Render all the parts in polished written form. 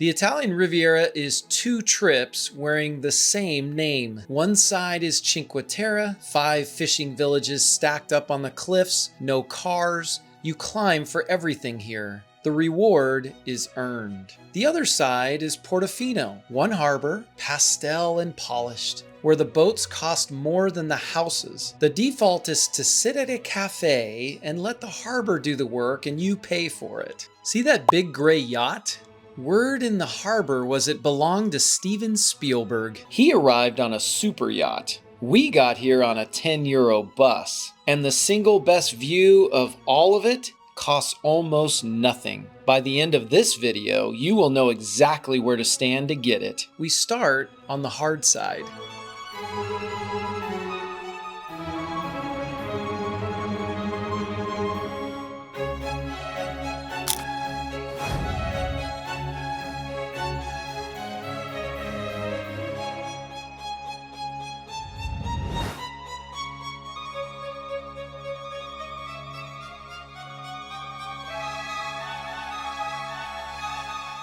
The Italian Riviera is 2 trips wearing the same name. One side is Cinque Terre, 5 fishing villages stacked up on the cliffs, no cars. You climb for everything here. The reward is earned. The other side is Portofino, 1 harbor, pastel and polished, where the boats cost more than the houses. The default is to sit at a cafe and let the harbor do the work and you pay for it. See that big gray yacht? Word in the harbor was it belonged to Steven Spielberg. He arrived on a super yacht. We got here on a €10 bus. And the single best view of all of it costs almost nothing. By the end of this video, you will know exactly where to stand to get it. We start on the hard side.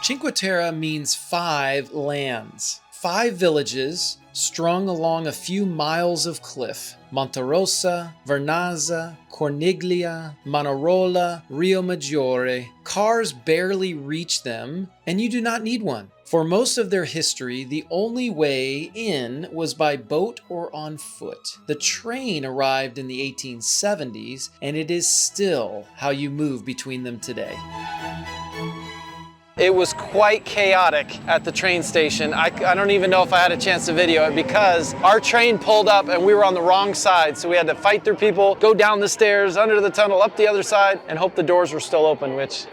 Cinque Terre means 5 lands, 5 villages strung along a few miles of cliff. Monterosso, Vernazza, Corniglia, Manarola, Riomaggiore. Cars barely reach them, and you do not need one. For most of their history, the only way in was by boat or on foot. The train arrived in the 1870s, and it is still how you move between them today. It was quite chaotic at the train station. I don't even know if I had a chance to video it because our train pulled up and we were on the wrong side. So we had to fight through people, go down the stairs, under the tunnel, up the other side, and hope the doors were still open, which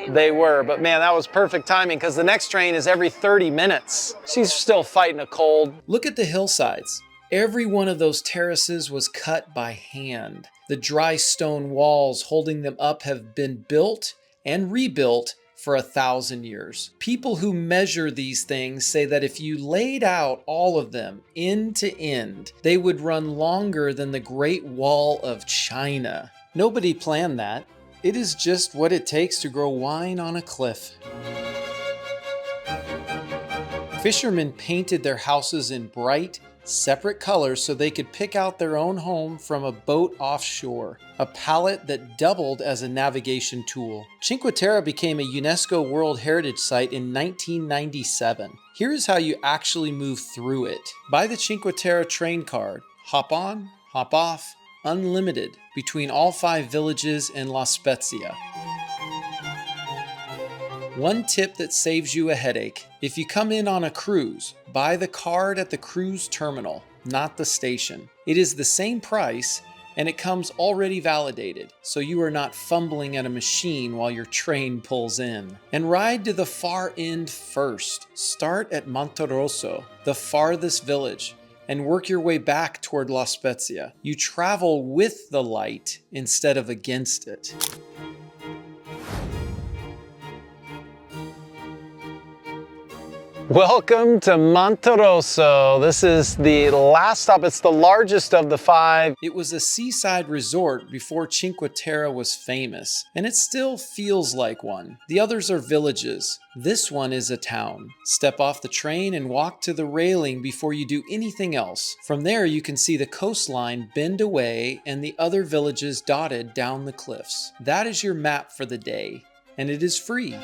they were. But man, that was perfect timing because the next train is every 30 minutes. She's still fighting a cold. Look at the hillsides. Every one of those terraces was cut by hand. The dry stone walls holding them up have been built and rebuilt for 1,000 years. People who measure these things say that if you laid out all of them end to end, they would run longer than the Great Wall of China. Nobody planned that. It is just what it takes to grow wine on a cliff. Fishermen painted their houses in bright, separate colors so they could pick out their own home from a boat offshore, a palette that doubled as a navigation tool. Cinque Terre became a UNESCO World Heritage Site in 1997. Here is how you actually move through it. Buy the Cinque Terre train card. Hop on, hop off, unlimited, between all 5 villages in La Spezia. One tip that saves you a headache. If you come in on a cruise, buy the card at the cruise terminal, not the station. It is the same price and it comes already validated, so you are not fumbling at a machine while your train pulls in. And ride to the far end first. Start at Monterosso, the farthest village, and work your way back toward La Spezia. You travel with the light instead of against it. Welcome to Monterosso. This is the last stop. It's the largest of the 5. It was a seaside resort before Cinque Terre was famous, and it still feels like one. The others are villages. This one is a town. Step off the train and walk to the railing before you do anything else. From there, you can see the coastline bend away and the other villages dotted down the cliffs. That is your map for the day, and it is free.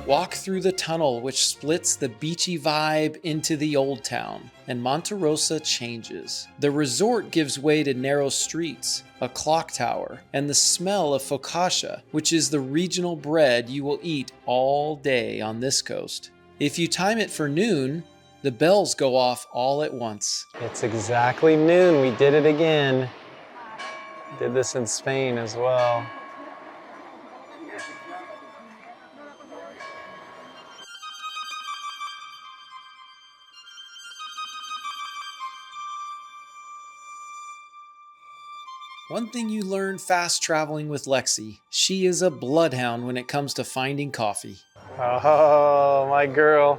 Walk through the tunnel which splits the beachy vibe into the old town, and Monterosso changes. The resort gives way to narrow streets, a clock tower, and the smell of focaccia, which is the regional bread you will eat all day on this coast. If you time it for noon, the bells go off all at once. It's exactly noon. We did it again. Did this in Spain as well. One thing you learn fast traveling with Lexi, she is a bloodhound when it comes to finding coffee. Oh, my girl.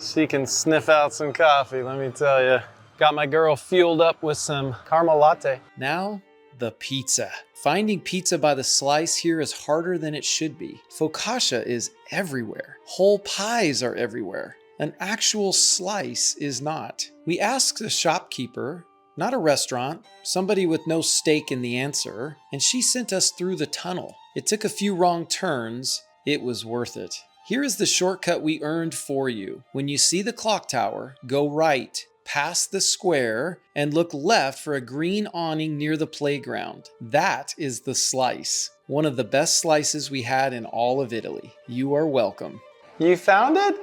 She can sniff out some coffee, let me tell you. Got my girl fueled up with some caramel latte. Now, the pizza. Finding pizza by the slice here is harder than it should be. Focaccia is everywhere. Whole pies are everywhere. An actual slice is not. We asked the shopkeeper, not a restaurant, somebody with no stake in the answer, and she sent us through the tunnel. It took a few wrong turns. It was worth it. Here is the shortcut we earned for you. When you see the clock tower, go right, past the square, and look left for a green awning near the playground. That is the slice. One of the best slices we had in all of Italy. You are welcome. You found it?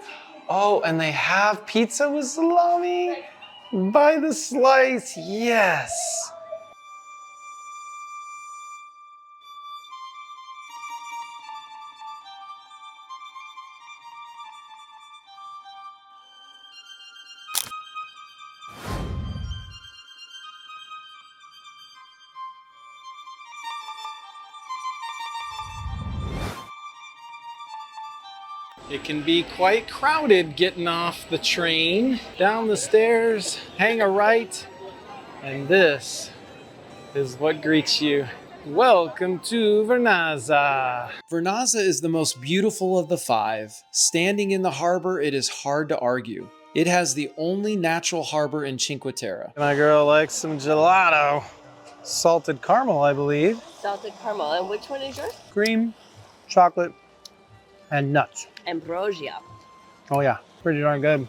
Oh, and they have pizza with salami? By the slice, yes. It can be quite crowded getting off the train, down the stairs, hang a right, and this is what greets you. Welcome to Vernazza. Vernazza is the most beautiful of the five. Standing in the harbor, it is hard to argue. It has the only natural harbor in Cinque Terre. My girl likes some gelato. Salted caramel, I believe. Salted caramel. And which one is yours? Cream, chocolate, and nuts. Ambrosia. Oh yeah, pretty darn good.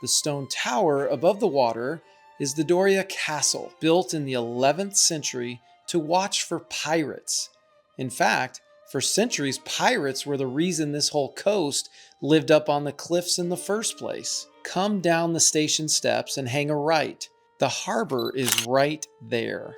The stone tower above the water is the Doria Castle, built in the 11th century to watch for pirates. In fact, for centuries, pirates were the reason this whole coast lived up on the cliffs in the first place. Come down the station steps and hang a right. The harbor is right there.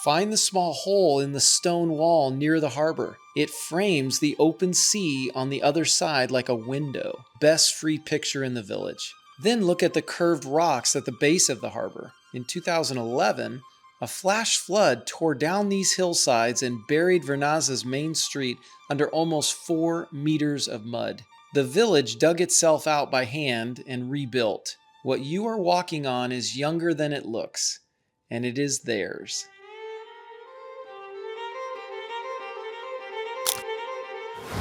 Find the small hole in the stone wall near the harbor. It frames the open sea on the other side like a window. Best free picture in the village. Then look at the curved rocks at the base of the harbor. In 2011, a flash flood tore down these hillsides and buried Vernazza's main street under almost 4 meters of mud. The village dug itself out by hand and rebuilt. What you are walking on is younger than it looks, and it is theirs.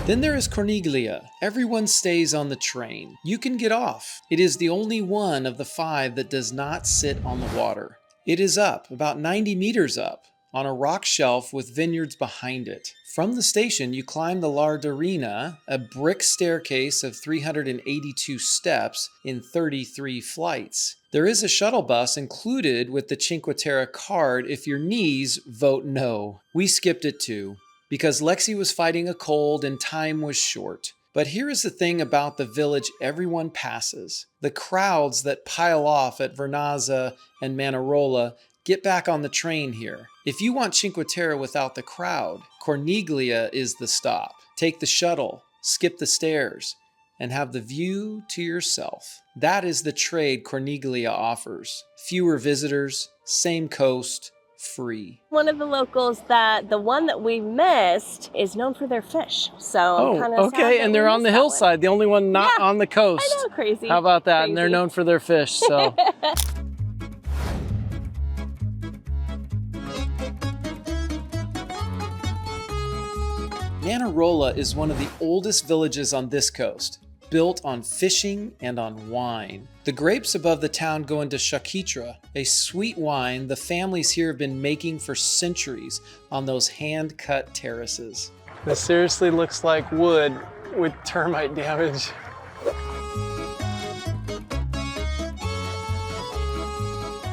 Then there is Corniglia. Everyone stays on the train. You can get off. It is the only one of the 5 that does not sit on the water. It is up, about 90 meters up, on a rock shelf with vineyards behind it. From the station, you climb the Larderina, a brick staircase of 382 steps in 33 flights. There is a shuttle bus included with the Cinque Terre card if your knees vote no. We skipped it too, because Lexi was fighting a cold and time was short. But here is the thing about the village everyone passes. The crowds that pile off at Vernazza and Manarola get back on the train here. If you want Cinque Terre without the crowd, Corniglia is the stop. Take the shuttle, skip the stairs, and have the view to yourself. That is the trade Corniglia offers. Fewer visitors, same coast, free. One of the locals the one that we missed is known for their fish. So I'm kind of sad that and they're we on the missed that hillside, one. the only one not on the coast. I know, crazy. How about that? Crazy. And they're known for their fish, so. Manarola is one of the oldest villages on this coast, built on fishing and on wine. The grapes above the town go into Shakitra, a sweet wine the families here have been making for centuries on those hand-cut terraces. This seriously looks like wood with termite damage.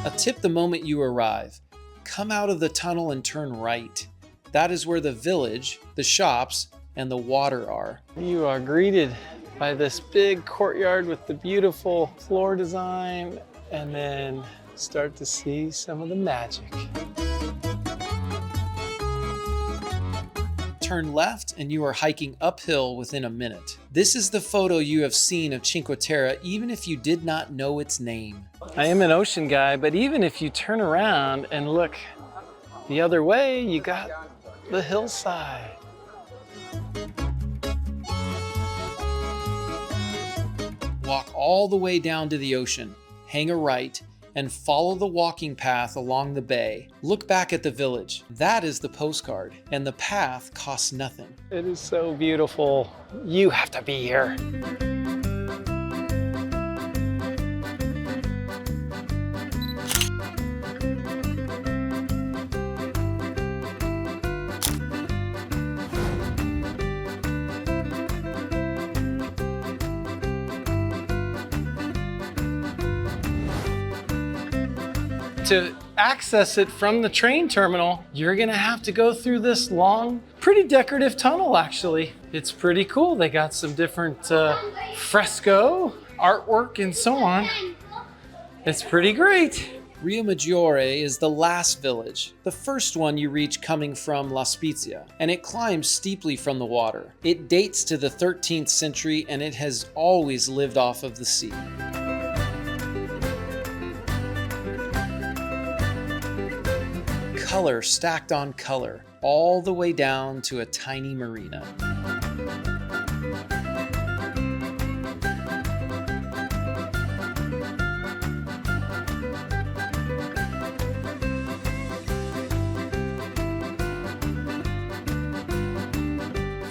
A tip the moment you arrive. Come out of the tunnel and turn right. That is where the village, the shops, and the water are. You are greeted by this big courtyard with the beautiful floor design, and then start to see some of the magic. Turn left and you are hiking uphill within a minute. This is the photo you have seen of Cinque Terre even if you did not know its name. I am an ocean guy, but even if you turn around and look the other way, you got the hillside. Walk all the way down to the ocean, hang a right, and follow the walking path along the bay. Look back at the village. That is the postcard, and the path costs nothing. It is so beautiful. You have to be here. To access it from the train terminal, you're gonna have to go through this long, pretty decorative tunnel actually. It's pretty cool. They got some different fresco artwork and so on. It's pretty great. Riomaggiore is the last village, the first one you reach coming from La Spezia, and it climbs steeply from the water. It dates to the 13th century and it has always lived off of the sea. Color stacked on color, all the way down to a tiny marina.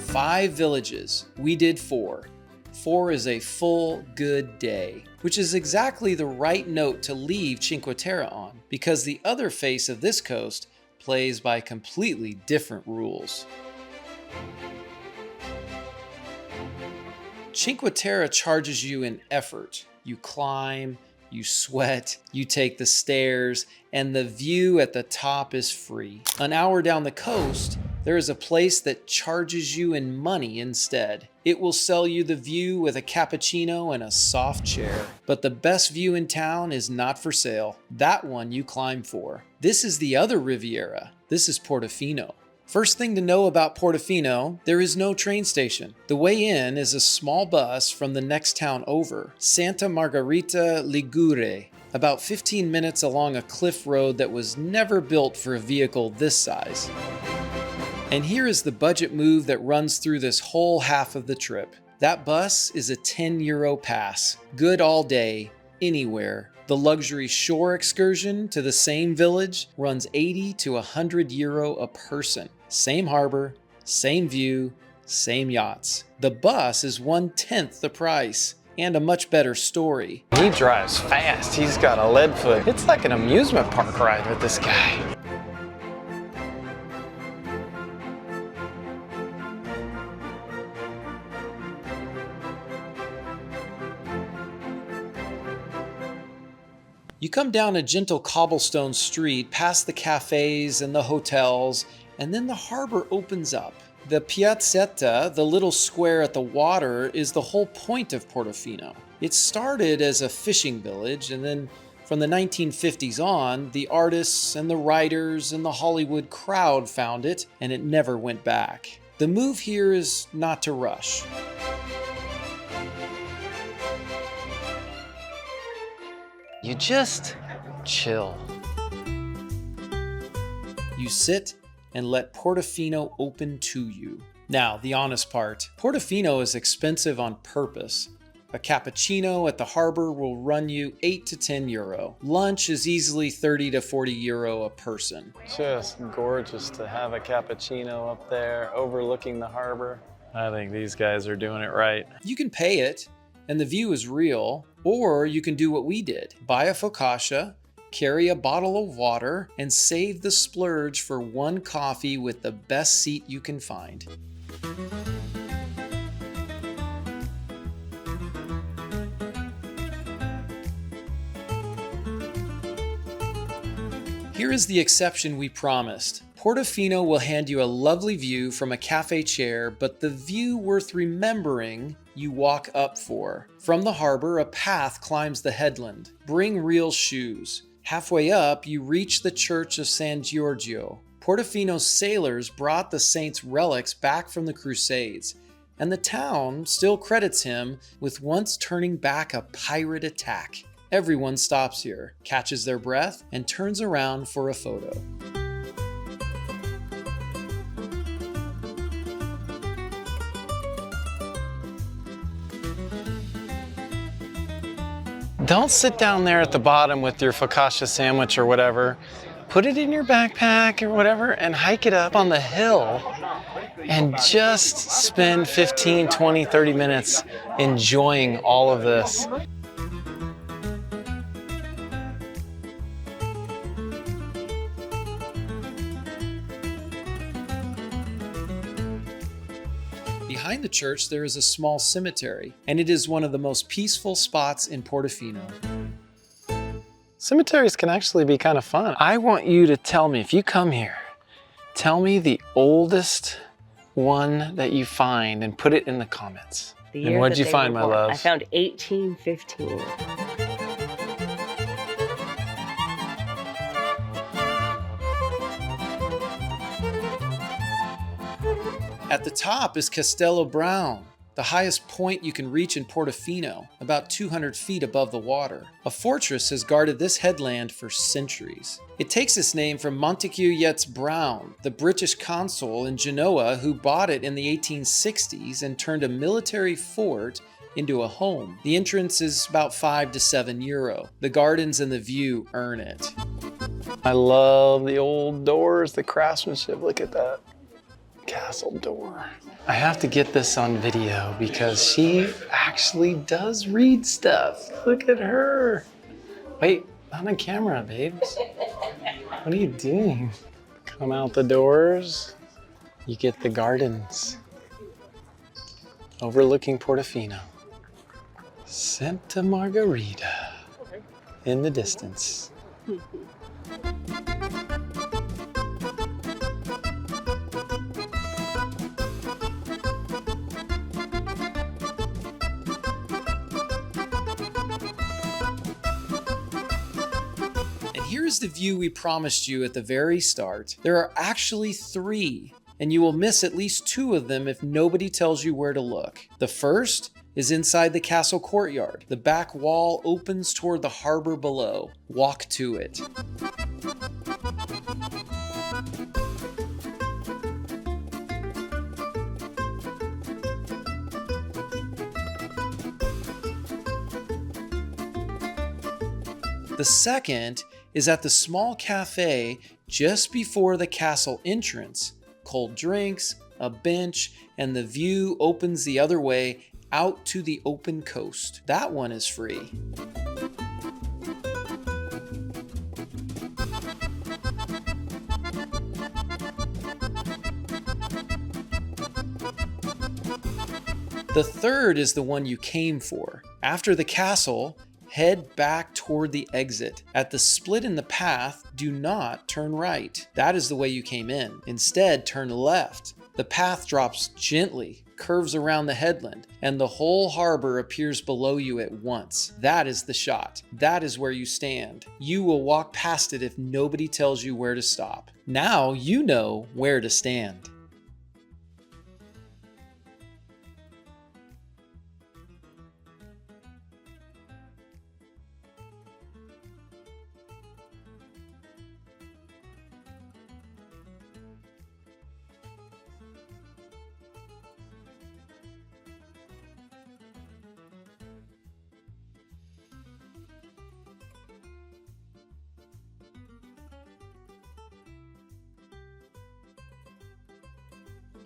Five villages. We did 4. 4 is a full, good day, which is exactly the right note to leave Cinque Terre on, because the other face of this coast plays by completely different rules. Cinque Terre charges you in effort. You climb, you sweat, you take the stairs, and the view at the top is free. An hour down the coast, there is a place that charges you in money instead. It will sell you the view with a cappuccino and a soft chair. But the best view in town is not for sale. That one you climb for. This is the other Riviera. This is Portofino. First thing to know about Portofino, there is no train station. The way in is a small bus from the next town over, Santa Margherita Ligure, about 15 minutes along a cliff road that was never built for a vehicle this size. And here is the budget move that runs through this whole half of the trip. That bus is a 10 euro pass, good all day, anywhere. The luxury shore excursion to the same village runs 80 to 100 euro a person. Same harbor, same view, same yachts. The bus is 1/10 the price, and a much better story. He drives fast. He's got a lead foot. It's like an amusement park ride with this guy. You come down a gentle cobblestone street past the cafes and the hotels, and then the harbor opens up. The piazzetta, the little square at the water, is the whole point of Portofino. It started as a fishing village, and then from the 1950s on, the artists and the writers and the Hollywood crowd found it, and it never went back. The move here is not to rush. You just chill. You sit and let Portofino open to you. Now, the honest part. Portofino is expensive on purpose. A cappuccino at the harbor will run you 8 to 10 euro. Lunch is easily 30 to 40 euro a person. Just gorgeous to have a cappuccino up there overlooking the harbor. I think these guys are doing it right. You can pay it, and the view is real, or you can do what we did. Buy a focaccia, carry a bottle of water, and save the splurge for one coffee with the best seat you can find. Here is the exception we promised. Portofino will hand you a lovely view from a cafe chair, but the view worth remembering you walk up for. From the harbor, a path climbs the headland. Bring real shoes. Halfway up, you reach the church of San Giorgio. Portofino's sailors brought the saint's relics back from the Crusades, and the town still credits him with once turning back a pirate attack. Everyone stops here, catches their breath, and turns around for a photo. Don't sit down there at the bottom with your focaccia sandwich or whatever. Put it in your backpack or whatever and hike it up on the hill and just spend 15, 20, 30 minutes enjoying all of this. Behind the church, there is a small cemetery, and it is one of the most peaceful spots in Portofino. Cemeteries can actually be kind of fun. I want you to tell me, if you come here, tell me the oldest one that you find and put it in the comments. And what'd you find, my love? I found 1815. At the top is Castello Brown, the highest point you can reach in Portofino, about 200 feet above the water. A fortress has guarded this headland for centuries. It takes its name from Monterosso Brown, the British consul in Genoa who bought it in the 1860s and turned a military fort into a home. The entrance is about €5 to €7. The gardens and the view earn it. I love the old doors, the craftsmanship. Look at that castle door. I have to get this on video because she actually does read stuff. Look at her. Wait, not on camera, babes. What are you doing? Come out the doors. You get the gardens overlooking Portofino. Santa Margherita in the distance. Here's the view we promised you at the very start. There are actually 3, and you will miss at least 2 of them if nobody tells you where to look. The first is inside the castle courtyard. The back wall opens toward the harbor below. Walk to it. The second is at the small cafe just before the castle entrance. Cold drinks, a bench, and the view opens the other way out to the open coast. That one is free. The third is the one you came for. After the castle, head back toward the exit. At the split in the path, do not turn right. That is the way you came in. Instead, turn left. The path drops gently, curves around the headland, and the whole harbor appears below you at once. That is the shot. That is where you stand. You will walk past it if nobody tells you where to stop. Now you know where to stand.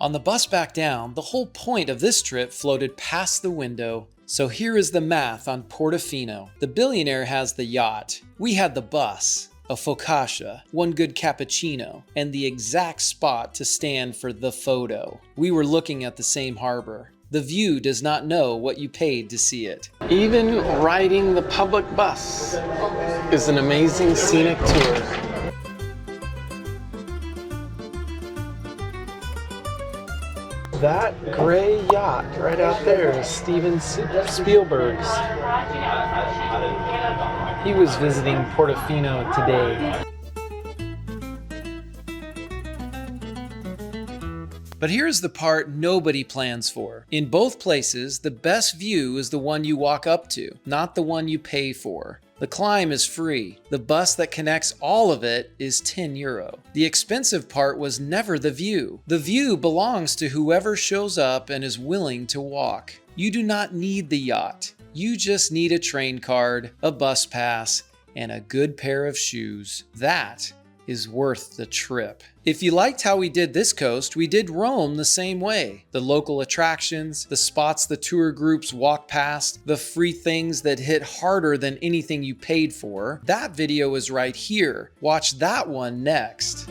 On the bus back down, the whole point of this trip floated past the window. So here is the math on Portofino. The billionaire has the yacht. We had the bus, a focaccia, one good cappuccino, and the exact spot to stand for the photo. We were looking at the same harbor. The view does not know what you paid to see it. Even riding the public bus is an amazing scenic tour. That gray yacht right out there is Steven Spielberg's. He was visiting Portofino today. But here's the part nobody plans for. In both places, the best view is the one you walk up to, not the one you pay for. The climb is free. The bus that connects all of it is €10. The expensive part was never the view. The view belongs to whoever shows up and is willing to walk. You do not need the yacht. You just need a train card, a bus pass, and a good pair of shoes. That is worth the trip. If you liked how we did this coast, we did Rome the same way. The local attractions, the spots the tour groups walk past, the free things that hit harder than anything you paid for. That video is right here. Watch that one next.